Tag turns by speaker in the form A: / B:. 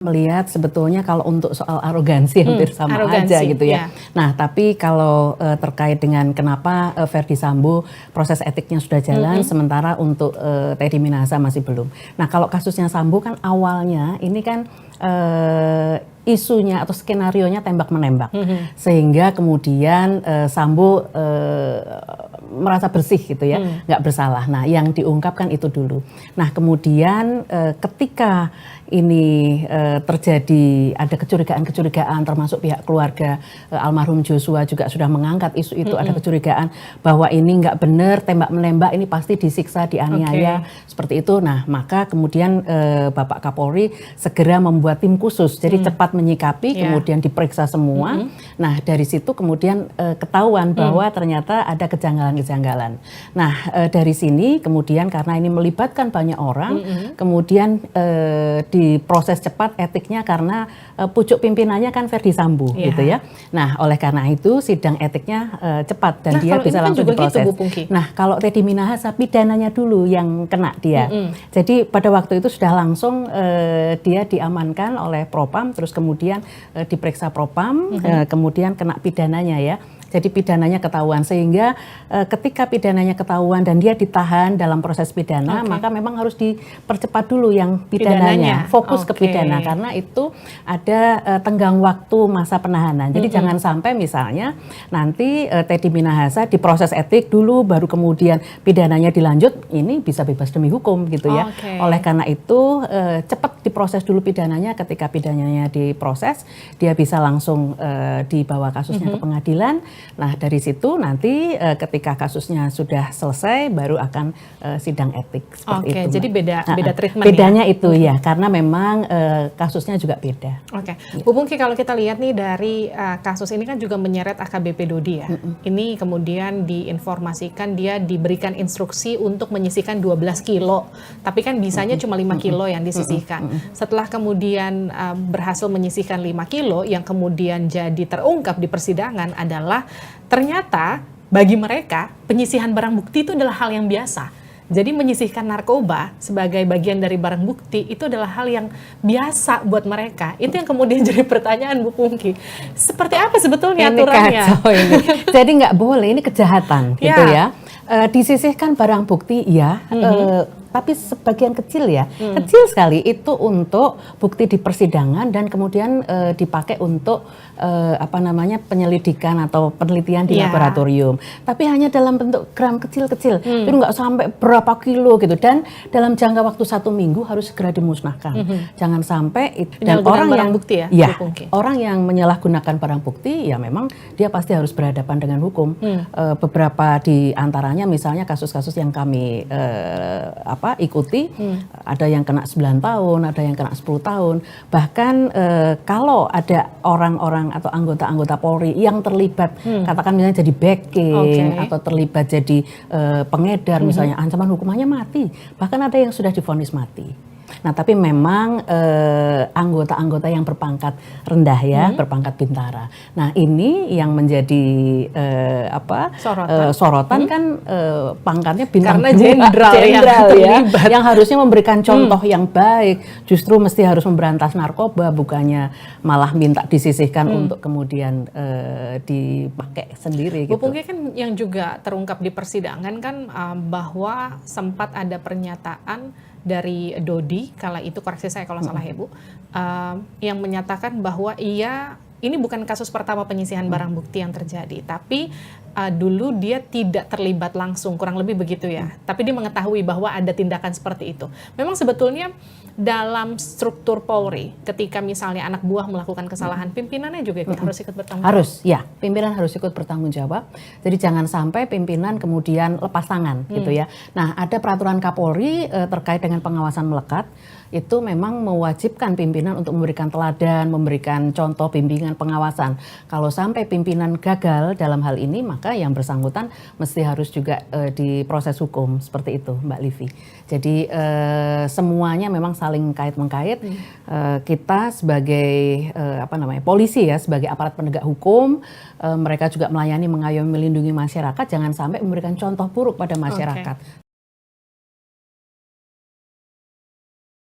A: melihat sebetulnya kalau untuk soal arogansi hampir sama aja gitu ya. Nah, tapi kalau terkait dengan kenapa Verdi Sambo proses etiknya sudah jalan, sementara untuk Teddy Minahasa masih belum. Nah, kalau kasusnya Sambo kan awalnya ini kan isunya atau skenarionya tembak-menembak, sehingga kemudian Sambo merasa bersih gitu ya, nggak bersalah. Nah, yang diungkapkan itu dulu. Nah, kemudian ketika ini terjadi ada kecurigaan-kecurigaan, termasuk pihak keluarga almarhum Joshua juga sudah mengangkat isu itu, ada kecurigaan bahwa ini nggak benar, tembak-menembak, ini pasti disiksa, dianiaya, seperti itu. Nah, maka kemudian Bapak Kapolri segera membuat tim khusus, jadi cepat menyikapi, kemudian diperiksa semua. Nah, dari situ kemudian ketahuan bahwa ternyata ada kejanggalan-kejanggalan. Nah, dari sini kemudian karena ini melibatkan banyak orang, kemudian diproses cepat etiknya karena pucuk pimpinannya kan Verdi Sambo gitu ya. Nah, oleh karena itu sidang etiknya cepat dan dia bisa langsung diproses. Gitu, nah, kalau Teddy Minahasa pidananya dulu yang kena dia. Jadi pada waktu itu sudah langsung dia diamankan oleh Propam, terus kemudian diperiksa Propam, kemudian kena pidananya ya. Jadi pidananya ketahuan, sehingga ketika pidananya ketahuan dan dia ditahan dalam proses pidana, maka memang harus dipercepat dulu yang pidananya, fokus ke pidana, karena itu ada tenggang waktu masa penahanan. Jadi jangan sampai misalnya nanti Teddy Minahasa diproses etik dulu, baru kemudian pidananya dilanjut, ini bisa bebas demi hukum gitu ya. Oleh karena itu cepat diproses dulu pidananya, ketika pidananya diproses, dia bisa langsung dibawa kasusnya ke pengadilan. Nah, dari situ nanti ketika kasusnya sudah selesai baru akan sidang etik seperti itu.
B: Jadi beda treatment.
A: Bedanya itu ya, karena memang kasusnya juga beda.
B: Bu Pungki, kalau kita lihat nih dari kasus ini kan juga menyeret AKBP Dodi ya. Ini kemudian diinformasikan dia diberikan instruksi untuk menyisihkan 12 kilo, tapi kan bisanya cuma 5 kilo yang disisihkan. Setelah kemudian berhasil menyisihkan 5 kilo, yang kemudian jadi terungkap di persidangan adalah ternyata bagi mereka penyisihan barang bukti itu adalah hal yang biasa. Jadi menyisihkan narkoba sebagai bagian dari barang bukti itu adalah hal yang biasa buat mereka. Itu yang kemudian jadi pertanyaan, Bu Pungki. Seperti apa sebetulnya aturannya?
A: Kacau ini. Jadi nggak boleh, ini kejahatan gitu ya. Disisihkan barang bukti ya, tapi sebagian kecil ya, kecil sekali itu untuk bukti di persidangan dan kemudian dipakai untuk penyelidikan atau penelitian di laboratorium. Tapi hanya dalam bentuk gram kecil-kecil, itu nggak sampai berapa kilo gitu, dan dalam jangka waktu 1 minggu harus segera dimusnahkan. Jangan sampai dan orang yang
B: bukti
A: orang yang menyalahgunakan barang bukti ya memang dia pasti harus berhadapan dengan hukum. Beberapa di antaranya misalnya kasus-kasus yang kami ikuti, ada yang kena 9 tahun, ada yang kena 10 tahun. Bahkan kalau ada orang-orang atau anggota-anggota Polri yang terlibat, katakan misalnya jadi backing atau terlibat jadi pengedar misalnya, ancaman hukumannya mati. Bahkan ada yang sudah divonis mati. Nah, tapi memang anggota-anggota yang berpangkat rendah ya, berpangkat bintara. Nah, ini yang menjadi sorotan kan pangkatnya bintang
B: karena jenderal
A: ya, yang harusnya memberikan contoh yang baik, justru mesti harus memberantas narkoba, bukannya malah minta disisihkan untuk kemudian dipakai sendiri.
B: Bu Pungki, kan yang juga terungkap di persidangan kan bahwa sempat ada pernyataan dari Dodi, kala itu koreksi saya kalau salah ya Bu, yang menyatakan bahwa ini bukan kasus pertama penyisihan barang bukti yang terjadi, tapi dulu dia tidak terlibat langsung, kurang lebih begitu ya, tapi dia mengetahui bahwa ada tindakan seperti itu. Memang sebetulnya dalam struktur Polri, ketika misalnya anak buah melakukan kesalahan, pimpinannya juga harus ikut bertanggung jawab.
A: Harus, ya, pimpinan harus ikut bertanggung jawab. Jadi jangan sampai pimpinan kemudian lepas tangan gitu ya. Nah, ada peraturan Kapolri terkait dengan pengawasan melekat, itu memang mewajibkan pimpinan untuk memberikan teladan, memberikan contoh bimbingan pengawasan. Kalau sampai pimpinan gagal dalam hal ini, maka yang bersangkutan mesti harus juga diproses hukum, seperti itu Mbak Livi. Jadi semuanya memang saling kait-mengkait. Kita sebagai polisi ya, sebagai aparat penegak hukum, mereka juga melayani, mengayomi, melindungi masyarakat. Jangan sampai memberikan contoh buruk pada masyarakat.